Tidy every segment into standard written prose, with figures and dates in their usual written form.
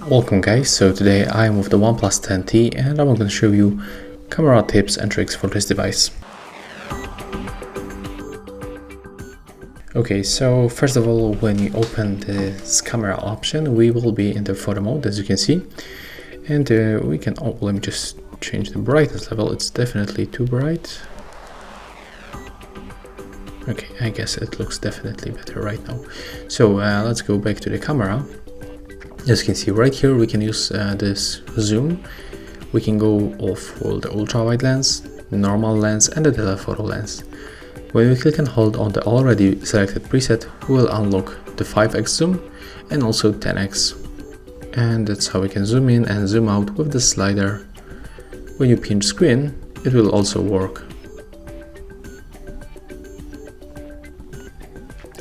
Welcome guys, so today I am with the OnePlus 10T and I'm going to show you camera tips and tricks for this device. Okay, so first of all, when you open this camera option, we will be in the photo mode, as you can see. And we can, let me just change the brightness level. It's definitely too bright. Okay, I guess it looks definitely better right now. So let's go back to the camera. As you can see right here, we can use this zoom. We can go for the ultra-wide lens, normal lens and the telephoto lens. When we click and hold on the already selected preset, we will unlock the 5x zoom and also 10x. And that's how we can zoom in and zoom out with the slider. When you pinch screen, it will also work.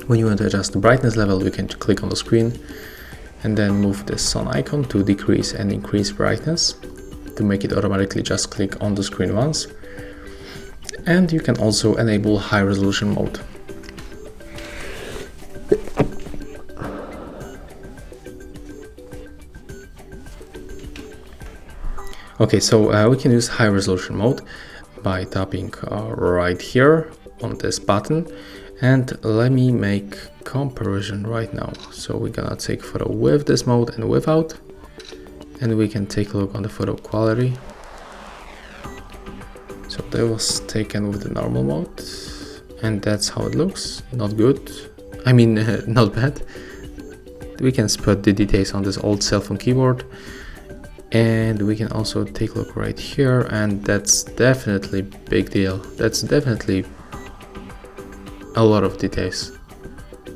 When you want to adjust the brightness level, we can click on the screen and then move the sun icon to decrease and increase brightness to make it automatically just click on the screen once. And you can also enable high resolution mode. Okay, so we can use high resolution mode by tapping right here on this button. And let me make comparison right now. So we're gonna take photo with this mode and without, and we can take a look on the photo quality. So that was taken with the normal mode, and that's how it looks. Not good, I mean not bad. We can spot the details on this old cell phone keyboard, and we can also take a look right here, and that's definitely big deal. That's definitely a lot of details,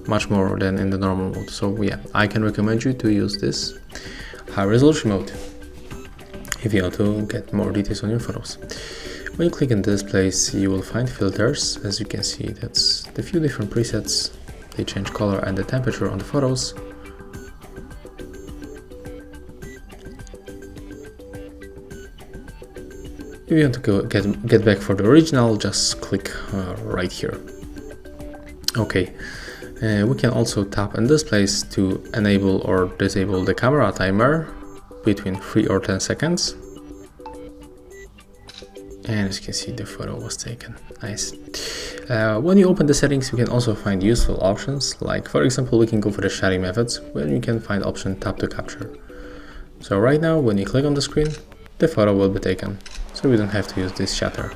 much more than in the normal mode. So yeah, I can recommend you to use this high resolution mode if you want to get more details on your photos. When you click in this place, you will find filters. As you can see, that's the few different presets. They change color and the temperature on the photos. If you want to get back for the original, just click right here. Okay, we can also tap in this place to enable or disable the camera timer between 3 or 10 seconds. And as you can see, the photo was taken. Nice. When you open the settings, you can also find useful options. Like, for example, we can go for the sharing methods, where you can find option tap to capture. So right now, when you click on the screen, the photo will be taken. So we don't have to use this shutter.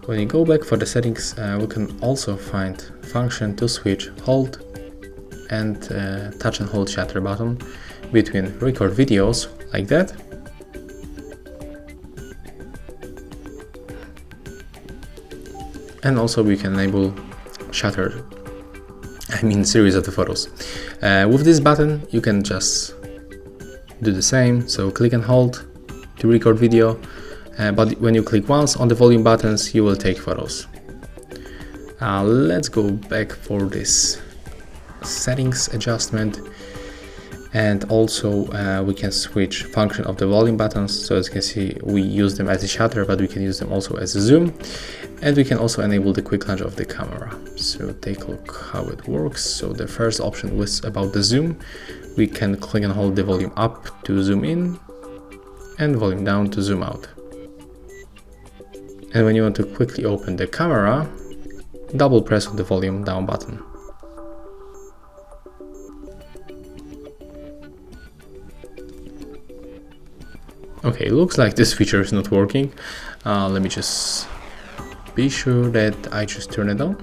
When you go back for the settings, we can also find function to switch hold and touch and hold shutter button between record videos like that, and also we can enable shutter, series of the photos. With this button you can just do the same, so click and hold to record video. But when you click once on the volume buttons, you will take photos. Let's go back for this settings adjustment, and also we can switch function of the volume buttons. So as you can see, we use them as a shutter, but we can use them also as a zoom, and we can also enable the quick launch of the camera. So take a look how it works. So the first option was about the zoom. We can click and hold the volume up to zoom in and volume down to zoom out. And when you want to quickly open the camera, double press on the volume down button. Okay, looks like this feature is not working. Let me just be sure that I just turn it on.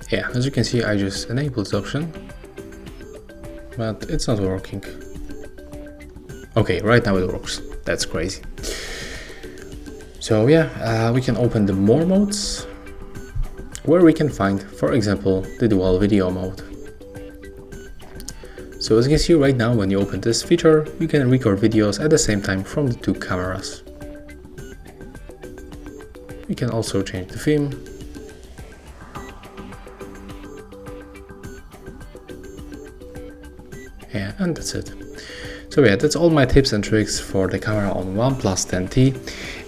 Yeah, as you can see, I just enabled this option, but it's not working. Okay, right now it works. That's crazy. So yeah, we can open the more modes, where we can find, for example, the dual video mode. So as you can see right now, when you open this feature, you can record videos at the same time from the two cameras. You can also change the theme. Yeah, and that's it. So yeah, that's all my tips and tricks for the camera on OnePlus 10T.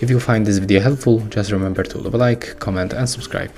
If you find this video helpful, just remember to leave a like, comment and subscribe.